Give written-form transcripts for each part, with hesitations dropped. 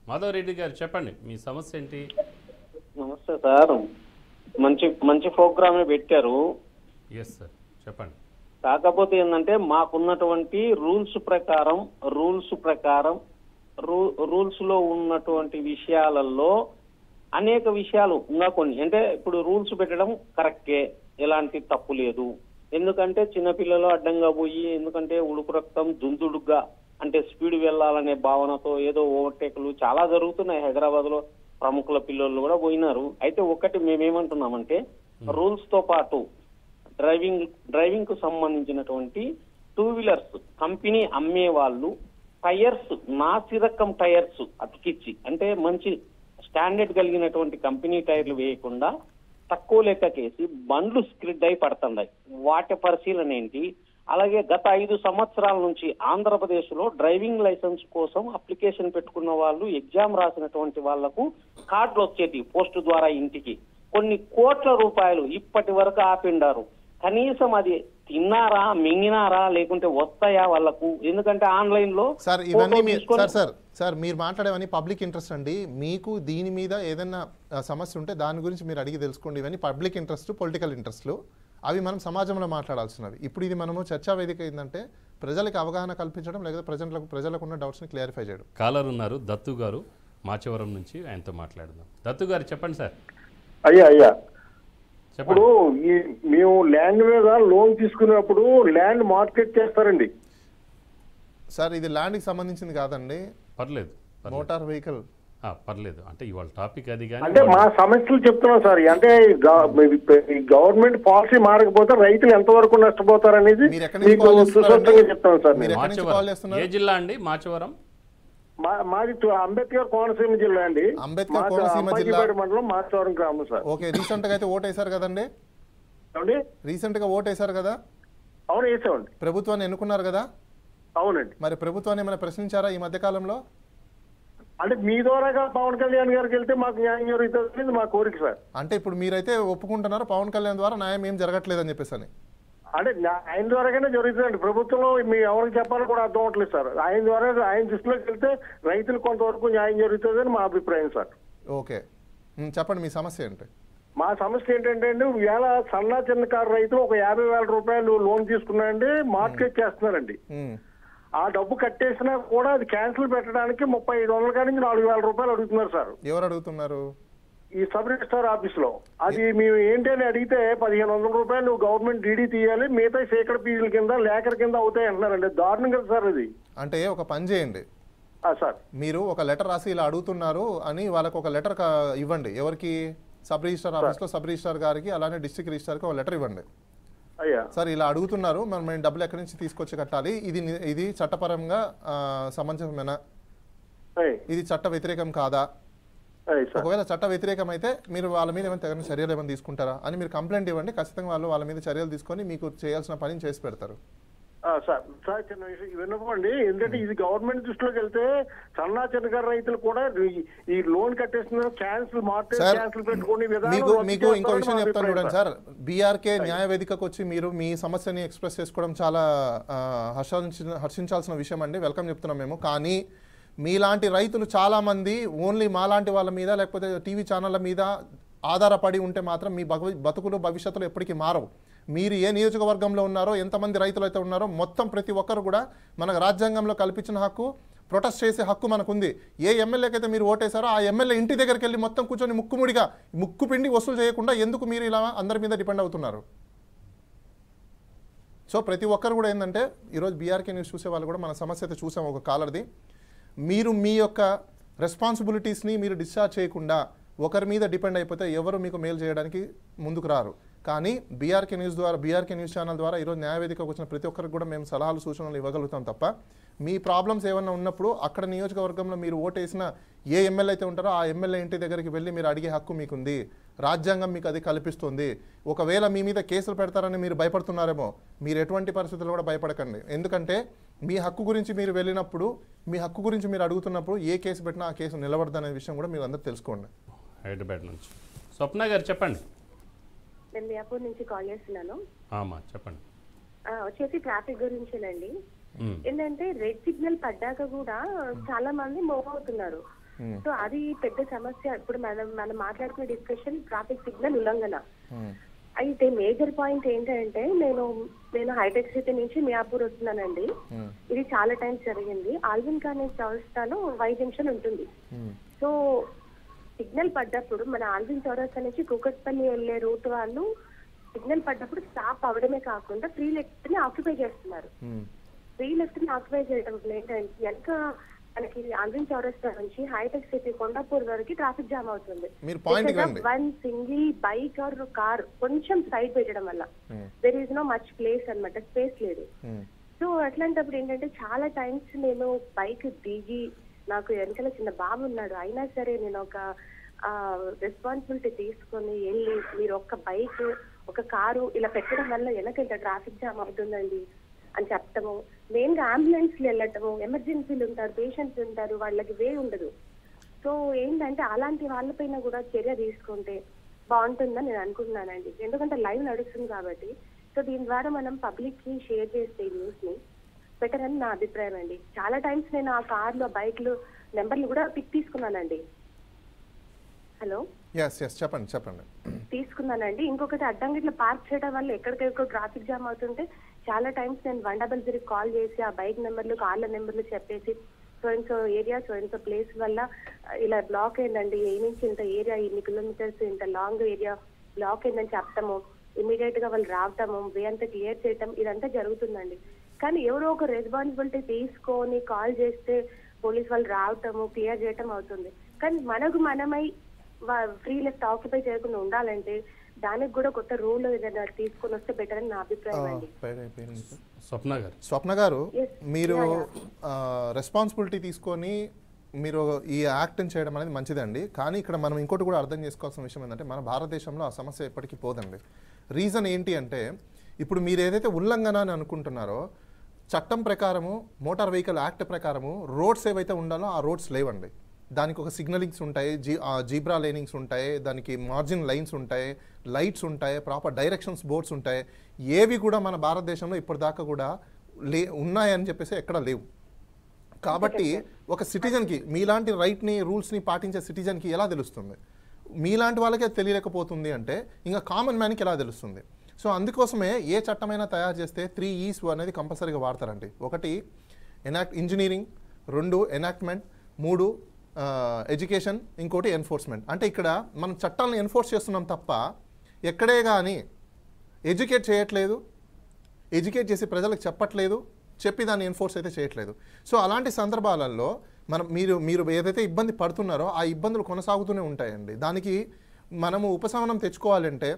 మాధవ్ రెడ్డి గారు చెప్పండి, మీ సమస్య ఏంటి? నమస్తే సార్, మంచి మంచి ప్రోగ్రామే పెట్టారు. ఎస్ సార్, చెప్పండి. కాకపోతే ఏంటంటే మాకున్నటువంటి రూల్స్ ప్రకారం రూల్స్ లో ఉన్నటువంటి విషయాలలో అనేక విషయాలు ఇంకా కొన్ని, అంటే ఇప్పుడు రూల్స్ పెట్టడం కరెక్టే, ఎలాంటి తప్పు లేదు. ఎందుకంటే చిన్నపిల్లలు అడ్డంగా పోయి, ఎందుకంటే ఉడుకు రక్తం దుందుడుగ్గా అంటే స్పీడ్ వెళ్ళాలనే భావనతో ఏదో ఓవర్టేక్లు చాలా జరుగుతున్నాయి. హైదరాబాద్ లో ప్రముఖుల పిల్లలు కూడా పోయినారు. అయితే ఒకటి మేమేమంటున్నామంటే రూల్స్ తో పాటు డ్రైవింగ్ కు సంబంధించినటువంటి 2 వీలర్స్ కంపెనీ అమ్మే వాళ్ళు టైర్స్ నాసిరకం టైర్స్ అతికిచ్చి, అంటే మంచి స్టాండర్డ్ కలిగినటువంటి కంపెనీ టైర్లు వేయకుండా తక్కువ లెక్కకేసి బండ్లు స్క్రిడ్ అయి పడుతున్నాయి. వాటి పరిశీలన ఏంటి? అలాగే గత 5 సంవత్సరాల నుంచి ఆంధ్రప్రదేశ్ లో డ్రైవింగ్ లైసెన్స్ కోసం అప్లికేషన్ పెట్టుకున్న వాళ్ళు, ఎగ్జామ్ రాసినటువంటి వాళ్లకు కార్డులు వచ్చేటి పోస్టు ద్వారా ఇంటికి. కొన్ని కోట్ల రూపాయలు ఇప్పటి వరకు ఆపిండారు. కనీసం అది తిన్నారా, మింగినారా, లేకుంటే వస్తాయా వాళ్ళకు? ఎందుకంటే ఆన్లైన్ లో సార్ ఇవన్నీ సార్ మీరు మాట్లాడేవన్నీ పబ్లిక్ ఇంట్రెస్ట్ అండి. మీకు దీని మీద ఏదైనా సమస్య ఉంటే దాని గురించి మీరు అడిగి తెలుసుకోండి. ఇవన్నీ పబ్లిక్ ఇంట్రెస్ట్, పొలిటికల్ ఇంట్రెస్ట్లు, అవి మనం సమాజంలో మాట్లాడాల్సినవి. ఇప్పుడు ఇది మనము చర్చా వేదిక ఏంటంటే ప్రజలకు అవగాహన కల్పించడం, లేదా ప్రజలకు ఉన్న డౌట్స్ని క్లియరిఫై చేయడం. కాలర్ ఉన్నారు, దత్తు గారు మాచవరం నుంచి, ఆయనతో మాట్లాడదాం. దత్తు గారు చెప్పండి సార్. అయ్యా ఇప్పుడు మేము ల్యాండ్ మీద లోన్ తీసుకున్నప్పుడు ల్యాండ్ మార్కెట్ చేస్తారండి సార్. ఇది ల్యాండ్కి సంబంధించింది కాదండి, పర్లేదు, మోటార్ వెహికల్ పర్లేదు. అంటే ఇవాళ టాపిక్ అది కానీ అంటే మా సమస్యలు చెప్తున్నాం సార్. అంటే గవర్నమెంట్ పాలసీ మారకపోతే రైతులు ఎంతవరకు నష్టపోతారు అనేది సుస్పష్టంగా చెప్తాం సార్. ఏ జిల్లా అండి? మాచవరం. మాది అంబేద్కర్ కోనసీమ జిల్లా అండి. అంబేద్కర్ కోనసీమ జిల్లా మండలం మాచవరం గ్రామం సార్. ఓకే, రీసెంట్ గా అయితే ఓటు వేశారు కదండి? రీసెంట్ గా ఓటు వేశారు కదా? అవును, వేసామండి. ప్రభుత్వాన్ని ఎన్నుకున్నారు కదా? అవునండి. మరి ప్రభుత్వాన్ని ఏమైనా ప్రశ్నించారా ఈ మధ్య కాలంలో? అంటే మీ ద్వారాగా పవన్ కళ్యాణ్ గారికి వెళ్తే మాకు న్యాయం జరుగుతుంది మా కోరిక సార్. అంటే ఇప్పుడు మీరైతే ఒప్పుకుంటున్నారు పవన్ కళ్యాణ్ ద్వారా న్యాయం ఏం జరగట్లేదని చెప్పేసి అని? అంటే ఆయన ద్వారాగానే జరుగుతుందండి. ప్రభుత్వంలో మీ ఎవరికి చెప్పాలో కూడా అర్థం అవట్లేదు సార్. ఆయన ద్వారా ఆయన దృష్టిలోకి వెళ్తే రైతులు కొంతవరకు న్యాయం జరుగుతుందని మా అభిప్రాయం సార్. ఓకే, చెప్పండి మీ సమస్య ఏంటి? మా సమస్య ఏంటంటే అండి, ఇవాళ సన్న చిన్నకారు రైతులు ఒక 50,000 రూపాయలు లోన్ తీసుకున్నారండి, మార్కెట్ చేస్తున్నారండి. ఆ డబ్బు కట్టేసినా కూడా అది క్యాన్సిల్ పెట్టడానికి 3500 కాడి నుంచి 4000 రూపాయలు అడుగుతున్నారు సార్. ఎవరు అడుగుతున్నారు? ఈ సబ్ రిజిస్టార్ ఆఫీస్ లో. అది మేము ఏంటని అడిగితే 1500 రూపాయలు గవర్నమెంట్ డీడీ తీయాలి, మిగతా సేకడ ఫీజుల కింద లేఖర్ కింద అవుతాయి అంటున్నారండి. దారుణం కదా సార్ ఇది. అంటే ఒక పని చేయండి సార్, మీరు ఒక లెటర్ రాసి ఇలా అడుగుతున్నారు అని వాళ్ళకి ఒక లెటర్ ఇవ్వండి. ఎవరికి? సబ్ రిజిస్టార్ ఆఫీస్ లో సబ్ రిజిస్టార్ గారికి, అలానే డిస్ట్రిక్ట్ రిజిస్టార్కి ఒక లెటర్ ఇవ్వండి. సార్ ఇలా అడుగుతున్నారు, మేము డబ్బులు ఎక్కడి నుంచి తీసుకొచ్చి కట్టాలి, ఇది చట్టపరంగా సమంజసమేనా, ఇది చట్ట వ్యతిరేకం కాదా, ఒకవేళ చట్ట వ్యతిరేకం అయితే మీరు వాళ్ళ మీద ఏమైనా తగిన చర్యలు ఏమైనా తీసుకుంటారా అని మీరు కంప్లైంట్ ఇవ్వండి. ఖచ్చితంగా వాళ్ళ మీద చర్యలు తీసుకొని మీకు చేయాల్సిన పని చేసి పెడతారు. సార్ చిన్న విషయం విన్నపోండి. ఎందుకంటే ఇది గవర్నమెంట్ దృష్టిలోకి వెళ్తే సన్నా చిన్నకారు రైతులు కూడా ఈ లోన్ కట్టేస్తున్నారు, క్యాన్సిల్ పెట్టుకుని మీకు ఇంకో విషయం చెప్తాను చూడండి సార్. బీఆర్కే న్యాయ వేదికకు వచ్చి మీరు మీ సమస్యని ఎక్స్ప్రెస్ చేసుకోవడం చాలా హర్షించాల్సిన విషయం అండి. వెల్కమ్ చెప్తున్నాం మేము. కానీ మీలాంటి రైతులు చాలామంది ఓన్లీ మాలాంటి వాళ్ళ మీద లేకపోతే టీవీ ఛానళ్ళ మీద ఆధారపడి ఉంటే మాత్రం మీ బతుకులు భవిష్యత్తులో ఎప్పటికీ మారవు. మీరు ఏ నియోజకవర్గంలో ఉన్నారో, ఎంతమంది రైతులు అయితే ఉన్నారో మొత్తం ప్రతి ఒక్కరు కూడా మనకు రాజ్యాంగంలో కల్పించిన హక్కు, ప్రొటెస్ట్ చేసే హక్కు మనకుంది. ఏ ఎమ్మెల్యేకి అయితే మీరు ఓటేశారో ఆ ఎమ్మెల్యే ఇంటి దగ్గరికి వెళ్ళి మొత్తం కూర్చొని ముక్కు పిండి వసూలు చేయకుండా ఎందుకు మీరు ఇలా అందరి మీద డిపెండ్ అవుతున్నారు? సో ప్రతి ఒక్కరు కూడా ఏంటంటే ఈరోజు బీఆర్కే న్యూస్ చూసే వాళ్ళు కూడా మన సమస్య అయితే చూసాం ఒక కాలర్ది. మీరు మీ యొక్క రెస్పాన్సిబిలిటీస్ని మీరు డిశ్చార్జ్ చేయకుండా ఒకరి మీద డిపెండ్ అయిపోతే ఎవరు మీకు మేలు చేయడానికి ముందుకు రారు. కానీ బీఆర్కే న్యూస్ ఛానల్ ద్వారా ఈరోజు న్యాయవేదికకు వచ్చిన ప్రతి ఒక్కరికి కూడా మేము సలహాలు సూచనలు ఇవ్వగలుగుతాం తప్ప మీ ప్రాబ్లమ్స్ ఏమన్నా ఉన్నప్పుడు అక్కడ నియోజకవర్గంలో మీరు ఓటేసిన ఏ ఎమ్మెల్యే అయితే ఉంటారో ఆ ఎమ్మెల్యే ఇంటి దగ్గరికి వెళ్ళి మీరు అడిగే హక్కు మీకుంది. రాజ్యాంగం మీకు అది కల్పిస్తుంది. ఒకవేళ మీ మీద కేసులు పెడతారని మీరు భయపడుతున్నారేమో, మీరు ఎటువంటి పరిస్థితుల్లో కూడా భయపడకండి. ఎందుకంటే మీ హక్కు గురించి మీరు వెళ్ళినప్పుడు, మీ హక్కు గురించి మీరు అడుగుతున్నప్పుడు ఏ కేసు పెట్టినా ఆ కేసు నిలబడదనే విషయం కూడా మీరు అందరూ తెలుసుకోండి. హైదరాబాద్ నుంచి స్వప్న గారు చెప్పండి. నేను మియాపూర్ నుంచి కాల్ చేస్తున్నాను. చెప్పండి. వచ్చేసి ట్రాఫిక్ గురించేనండి. ఏంటంటే రెడ్ సిగ్నల్ పడ్డాక కూడా చాలా మంది మూవ్ అవుతున్నారు. సో అది పెద్ద సమస్య. ఇప్పుడు మనం మాట్లాడుకున్న డిస్కషన్ ట్రాఫిక్ సిగ్నల్ ఉల్లంఘన. అయితే మేజర్ పాయింట్ ఏంటంటే నేను హైటెక్ సిటీ నుంచి మియాపూర్ వస్తున్నానండి. ఇది చాలా టైమ్స్ జరిగింది. ఆల్విన్ కాలేజ్ చౌరస్తాలో వై జంక్షన్ ఉంటుంది. సో సిగ్నల్ పడ్డప్పుడు మన ఆల్విన్ చౌరస్తా నుంచి కూకట్పల్లి వెళ్లే రూట్ వాళ్ళు సిగ్నల్ పడ్డప్పుడు స్టాప్ అవడమే కాకుండా ఫ్రీ లెఫ్ట్ ని ఆక్యుపై చేస్తున్నారు. ఫ్రీ లెఫ్ట్ ని ఆక్యుపై చేయడం ఏంటంటే వెనక మనకి ఆల్విన్ చౌరస్తా నుంచి హైటెక్ సిటీ కొండాపూర్ వరకు ట్రాఫిక్ జామ్ అవుతుంది. One single bike or car కొంచెం సైడ్ పెట్టడం వల్ల there is no much place అన్నమాట, స్పేస్ లేదు. సో అట్లాంటప్పుడు ఏంటంటే చాలా టైమ్స్ నేను బైక్ దిగి, నాకు వెనకాల చిన్న బాబు ఉన్నాడు, అయినా సరే నేను ఒక రెస్పాన్సిబిలిటీ తీసుకొని వెళ్ళి మీరు ఒక్క బైక్ ఒక కారు ఇలా పెట్టడం వల్ల వెనక ట్రాఫిక్ జామ్ అవుతుందండి అని చెప్పటము. మెయిన్ గా అంబులెన్స్ వెళ్ళటము, ఎమర్జెన్సీలు ఉంటారు, పేషెంట్స్ ఉంటారు, వాళ్ళకి వే ఉండదు. సో ఏంటంటే అలాంటి వాళ్ళపైన కూడా చర్య తీసుకుంటే బాగుంటుందని నేను అనుకుంటున్నానండి. ఎందుకంటే లైవ్ నడుస్తుంది కాబట్టి. సో దీని ద్వారా మనం పబ్లిక్ కి షేర్ చేస్తే ఈ న్యూస్ ని బెటర్ అని నా అభిప్రాయం అండి. చాలా టైమ్స్ నేను ఆ కార్లు బైక్లు నెంబర్లు కూడా పిక్ తీసుకున్నానండి. హలో, చెప్పండి. తీసుకున్నానండి. ఇంకొకటి అడ్డంగిట్లో పార్క్ చేయడం వల్ల ఎక్కడికెక్కడ ట్రాఫిక్ జామ్ అవుతుంటే చాలా టైమ్స్ నేను 100 కాల్ చేసి ఆ బైక్ నెంబర్లు కార్ల నెంబర్లు చెప్పేసి సో ఏరియా సో ప్లేస్ వల్ల ఇలా బ్లాక్ అయిందండి, ఏ నుంచి ఇంత ఏరియా ఇన్ని కిలోమీటర్స్ ఇంత లాంగ్ ఏరియా బ్లాక్ అయిందని చెప్తాము. ఇమీడియట్ గా వాళ్ళు రావటము, వే అంతా క్లియర్ చేయటం ఇదంతా జరుగుతుందండి. కానీ ఎవరో ఒక రెస్పాన్సిబిలిటీ తీసుకొని కాల్ చేస్తే పోలీస్ వాళ్ళు రావటము క్లియర్ చేయటం అవుతుంది. కానీ మనమై ఫ్రీ లెఫ్ట్ ఆక్యుపై చేయకుండా ఉండాలంటే దానికి కూడా కొత్త రూల్ ఏదైనా తీసుకొని వస్తే బెటర్ అని నా అభిప్రాయం అండి. స్వప్న గారు, మీరు రెస్పాన్సిబిలిటీ తీసుకొని మీరు ఈ యాక్ట్ని చేయడం అనేది మంచిదండి. కానీ ఇక్కడ మనం ఇంకోటి కూడా అర్థం చేసుకోవాల్సిన విషయం ఏంటంటే మన భారతదేశంలో ఆ సమస్య ఎప్పటికీ పోదండి. రీజన్ ఏంటి అంటే ఇప్పుడు మీరు ఏదైతే ఉల్లంఘన అని అనుకుంటున్నారో చట్టం ప్రకారము మోటార్ వెహికల్ యాక్ట్ ప్రకారము రోడ్స్ ఏవైతే ఉండాలో ఆ రోడ్స్ లేవండి. దానికి ఒక సిగ్నలింగ్స్ ఉంటాయి, జీబ్రా లైనింగ్స్ ఉంటాయి, దానికి మార్జిన్ లైన్స్ ఉంటాయి, లైట్స్ ఉంటాయి, ప్రాపర్ డైరెక్షన్స్ బోర్డ్స్ ఉంటాయి. ఏవి కూడా మన భారతదేశంలో ఇప్పటిదాకా కూడా ఉన్నాయని చెప్పేసి ఎక్కడ లేవు. కాబట్టి ఒక సిటిజన్కి మీలాంటి రైట్ని రూల్స్ని పాటించే సిటిజన్కి ఎలా తెలుస్తుంది? మీలాంటి వాళ్ళకే తెలియలేకపోతుంది అంటే ఇంకా కామన్ మ్యాన్కి ఎలా తెలుస్తుంది? సో అందుకోసమే ఏ చట్టమైనా తయారు చేస్తే 3 E's అనేది కంపల్సరీగా వాడతారండి. ఒకటి ఇంజనీరింగ్, 2 ఎనాక్ట్మెంట్, 3 ఎడ్యుకేషన్, ఇంకోటి ఎన్ఫోర్స్మెంట్. అంటే ఇక్కడ మనం చట్టాలను ఎన్ఫోర్స్ చేస్తున్నాం తప్ప ఎక్కడే కానీ ఎడ్యుకేట్ చేయట్లేదు, ఎడ్యుకేట్ చేసి ప్రజలకు చెప్పట్లేదు, చెప్పి దాన్ని ఎన్ఫోర్స్ అయితే చేయట్లేదు. సో అలాంటి సందర్భాలలో మీరు ఏదైతే ఇబ్బంది పడుతున్నారో ఆ ఇబ్బందులు కొనసాగుతూనే ఉంటాయండి. దానికి మనము ఉపశమనం తెచ్చుకోవాలంటే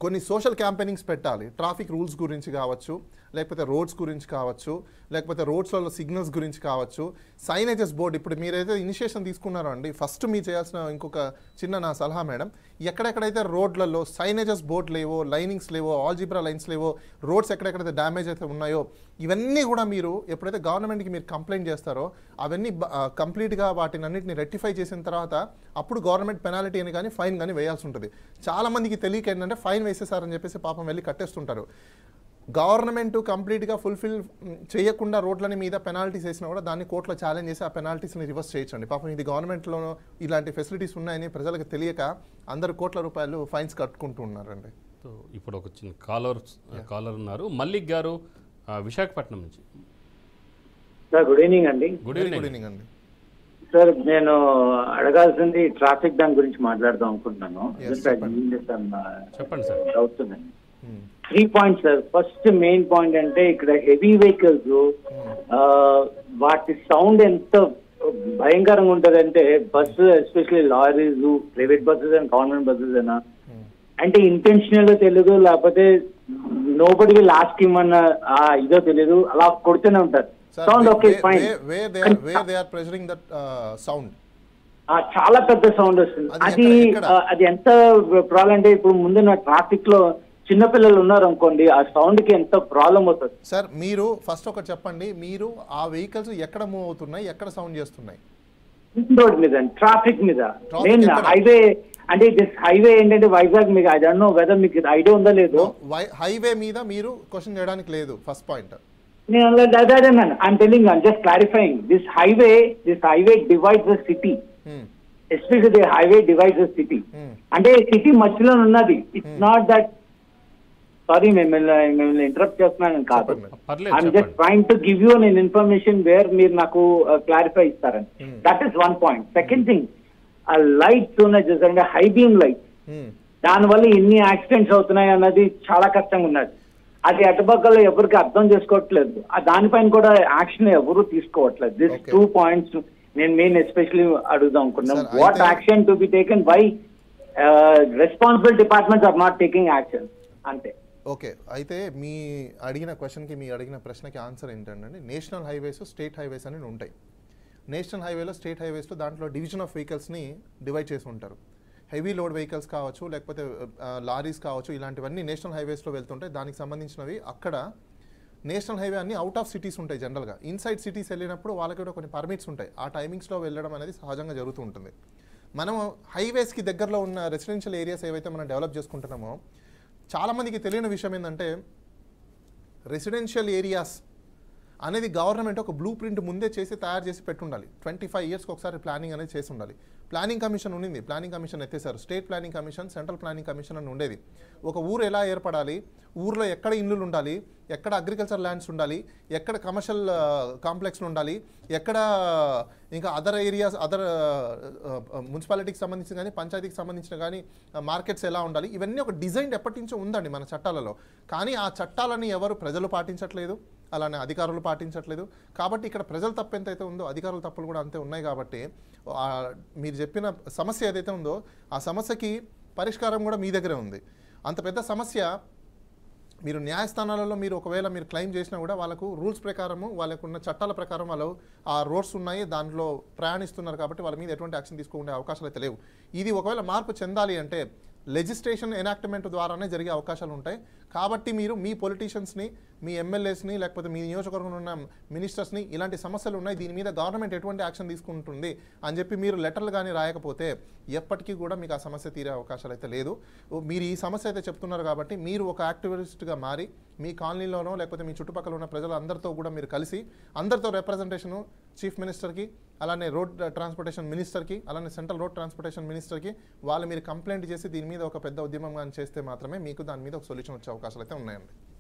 కొన్ని సోషల్ క్యాంపెయినింగ్స్ పెట్టాలి. ట్రాఫిక్ రూల్స్ గురించి కావచ్చు, లేకపోతే రోడ్స్ గురించి కావచ్చు, లేకపోతే రోడ్స్లలో సిగ్నల్స్ గురించి కావచ్చు, సైనేజెస్ బోర్డ్. ఇప్పుడు మీరైతే ఇనిషియేషన్ తీసుకున్నారో అండి, ఫస్ట్ మీరు చేయాల్సిన ఇంకొక చిన్న నా సలహా మేడం, ఎక్కడెక్కడైతే రోడ్లలో సైనేజెస్ బోర్డ్ లేవో, లైనింగ్స్ లేవో, ఆల్జిబ్రా లైన్స్ లేవో, రోడ్స్ ఎక్కడెక్కడైతే డ్యామేజ్ అయితే ఉన్నాయో ఇవన్నీ కూడా మీరు ఎప్పుడైతే గవర్నమెంట్కి మీరు కంప్లైంట్ చేస్తారో అవన్నీ కంప్లీట్గా వాటిని అన్నింటిని రెక్టిఫై చేసిన తర్వాత అప్పుడు గవర్నమెంట్ పెనాల్టీ అని కానీ ఫైన్ కానీ వేయాల్సి ఉంటుంది. చాలామందికి తెలియక ఏంటంటే ఫైన్ వేసేసారని చెప్పేసి పాపం వెళ్ళి కట్టేస్తుంటారు. గవర్నమెంట్ కంప్లీట్గా ఫుల్ఫిల్ చేయకుండా రోడ్లని మీద పెనాల్టీస్ వేసినా కూడా దాన్ని కోర్టులో ఛాలెంజ్ చేసి ఆ పెనాల్టీస్ని రివర్స్ చేయొచ్చండి. పాపం ఇది గవర్నమెంట్లో ఇలాంటి ఫెసిలిటీస్ ఉన్నాయని ప్రజలకు తెలియక అందరు కోట్ల రూపాయలు ఫైన్స్ కట్టుకుంటూ ఉన్నారండి. సో ఇప్పుడు ఒక చిన్న కాలర్ ఉన్నారు, మల్లిక్ గారు విశాఖపట్నం నుంచి. సార్ గుడ్ ఈవినింగ్ అండి. గుడ్ ఈవినింగ్ అండి. సార్ నేను అడగాల్సింది ట్రాఫిక్ దాని గురించి మాట్లాడదాం అనుకుంటున్నాను. చెప్పండి సార్. డౌట్స్ ఉన్నాయి. 3 points sir. First main point అంటే ఇక్కడ హెవీ వెహికల్స్ వాటి సౌండ్ ఎంత భయంకరంగా ఉంటదంటే bus especially lorries, private buses and government buses అయినా అంటే ఇంటెన్షనల్ తెలియదు, లేకపోతే నోబడి విల్ ఆస్క్ హిమ్ అన్న ఇదో తెలియదు, అలా కొడుతూనే ఉంటారు. Sound okay fine. చాలా పెద్ద సౌండ్ వస్తుంది. అది ఎంత ప్రాబ్లం అంటే ఇప్పుడు ముందున్న ట్రాఫిక్ లో చిన్నపిల్లలు ఉన్నారు అనుకోండి, ఆ సౌండ్ కి ఎంత ప్రాబ్లం అవుతుంది. సార్ మీరు ఫస్ట్ ఒకటి చెప్పండి, మీరు ఆ వెహికల్స్ ఎక్కడ మూవ్ అవుతున్నాయి, ఎక్కడ సౌండ్ చేస్తున్నాయి? రోడ్ మీద, ట్రాఫిక్ మీద, మెయిన్ హైవే. అంటే దిస్ హైవే ఏంటంటే వైజాగ్, మీకు ఐ డోంట్ నో వెదర్ మీకు ఐడియా ఉందా లేదో. హైవే మీద మీరు క్వశ్చన్ చేయడానికి లేదు first point. I'm telling you, I'm just clarifying. This highway divides the city. Especially the highway divides the city. అంటే సిటీ మధ్యలో ఉన్నది. It's not that. సారీ మిమ్మల్ని ఇంటరప్ట్ చేస్తున్నాను కాదు. I'm just trying to give you an information where మీరు నాకు clarify ఇస్తారని. That is one point. Second thing, ఆ లైట్స్ ఉన్నాయి చూసారంటే హై బీమ్ లైట్స్, దానివల్ల ఎన్ని యాక్సిడెంట్స్ అవుతున్నాయి అన్నది చాలా కష్టంగా ఉన్నది. అది అటుపక్కల ఎవరికి అర్థం చేసుకోవట్లేదు. దానిపైన కూడా యాక్షన్ ఎవరు తీసుకోవట్లేదు. దిస్ 2 పాయింట్స్ నేను మెయిన్ ఎస్పెషల్లీ అడుగుదాం అనుకున్నాను. What action to be taken by responsible departments are not taking action అంతే. ఓకే, అయితే మీ అడిగిన క్వశ్చన్కి మీ అడిగిన ప్రశ్నకి ఆన్సర్ ఏంటంటే నేషనల్ హైవేస్ స్టేట్ హైవేస్ అని ఉంటాయి. నేషనల్ హైవేలో స్టేట్ హైవేస్లో దాంట్లో డివిజన్ ఆఫ్ వెహికల్స్ని డివైడ్ చేసి ఉంటారు. హెవీ లోడ్ వెహికల్స్ కావచ్చు, లేకపోతే లారీస్ కావచ్చు, ఇలాంటివన్నీ నేషనల్ హైవేస్లో వెళ్తుంటాయి. దానికి సంబంధించినవి అక్కడ నేషనల్ హైవే అన్ని అవుట్ ఆఫ్ సిటీస్ ఉంటాయి. జనరల్గా ఇన్సైడ్ సిటీస్ వెళ్ళినప్పుడు వాళ్ళకి కూడా కొన్ని పర్మిట్స్ ఉంటాయి. ఆ టైమింగ్స్లో వెళ్ళడం అనేది సహజంగా జరుగుతూ ఉంటుంది. మనం హైవేస్కి దగ్గరలో ఉన్న రెసిడెన్షియల్ ఏరియాస్ ఏవైతే మనం డెవలప్ చేసుకుంటున్నామో, చాలామందికి తెలియని విషయం ఏంటంటే రెసిడెన్షియల్ ఏరియాస్ అనేది గవర్నమెంట్ ఒక బ్లూ ప్రింట్ ముందే చేసి తయారు చేసి పెట్టుండాలి. 25 ఇయర్స్కి ఒకసారి ప్లానింగ్ అనేది చేసి ఉండాలి. ప్లానింగ్ కమిషన్ ఉండింది, ప్లానింగ్ కమిషన్ ఎత్తేసారు. State planning commission, central planning commission అని ఉండేది. ఒక ఊరు ఎలా ఏర్పడాలి, ఊర్లో ఎక్కడ ఇళ్ళు ఉండాలి, ఎక్కడ అగ్రికల్చర్ ల్యాండ్స్ ఉండాలి, ఎక్కడ కమర్షియల్ కాంప్లెక్స్లు ఉండాలి, ఎక్కడ ఇంకా అదర్ ఏరియాస్, అదర్ మున్సిపాలిటీకి సంబంధించిన కానీ పంచాయతీకి సంబంధించిన కానీ మార్కెట్స్ ఎలా ఉండాలి, ఇవన్నీ ఒక డిజైన్ ఎప్పటి నుంచో ఉందండి మన చట్టాలలో. కానీ ఆ చట్టాలని ఎవరు ప్రజలు పాటించట్లేదు, అలానే అధికారులు పాటించట్లేదు. కాబట్టి ఇక్కడ ప్రజల తప్పు ఎంతైతే ఉందో అధికారుల తప్పులు కూడా అంతే ఉన్నాయి. కాబట్టి మీరు చెప్పిన సమస్య ఏదైతే ఉందో ఆ సమస్యకి పరిష్కారం కూడా మీ దగ్గరే ఉంది. అంత పెద్ద సమస్య మీరు న్యాయస్థానాలలో మీరు ఒకవేళ మీరు క్లెయిమ్ చేసినా కూడా వాళ్ళకు రూల్స్ ప్రకారము, వాళ్ళకు ఉన్న చట్టాల ప్రకారం వాళ్ళు ఆ రోడ్స్ ఉన్నాయి, దాంట్లో ప్రయాణిస్తున్నారు. కాబట్టి వాళ్ళ మీద ఎటువంటి యాక్షన్ తీసుకునే అవకాశాలు అయితే లేవు. ఇది ఒకవేళ మార్పు చెందాలి అంటే లెజిస్లేషన్ ఎనాక్ట్మెంట్ ద్వారానే జరిగే అవకాశాలు ఉంటాయి. కాబట్టి మీరు మీ పొలిటీషియన్స్ని, మీ ఎమ్మెల్యేస్ని, లేకపోతే మీ నియోజకవర్గంలో ఉన్న మినిస్టర్స్ని ఇలాంటి సమస్యలు ఉన్నాయి, దీని మీద గవర్నమెంట్ ఎటువంటి యాక్షన్ తీసుకుంటుంది అని చెప్పి మీరు లెటర్లు కానీ రాయకపోతే ఎప్పటికీ కూడా మీకు ఆ సమస్య తీరే అవకాశాలు అయితే లేదు. మీరు ఈ సమస్య అయితే చెప్తున్నారు కాబట్టి మీరు ఒక యాక్టివిస్ట్గా మారి మీ కాలనీలోనో లేకపోతే మీ చుట్టుపక్కల ఉన్న ప్రజలందరితో కూడా మీరు కలిసి అందరితో రిప్రజెంటేషను చీఫ్ మినిస్టర్కి, అలానే రోడ్ ట్రాన్స్పోర్టేషన్ మినిస్టర్కి, అలానే సెంట్రల్ రోడ్ ట్రాన్స్పోర్టేషన్ మినిస్టర్కి వాళ్ళు మీరు కంప్లైంట్ చేసి దీని మీద ఒక పెద్ద ఉద్యమం కానీ చేస్తే మాత్రమే మీకు దాని మీద ఒక సొల్యూషన్ వచ్చే అవకాశాలు అయితే ఉన్నాయండి.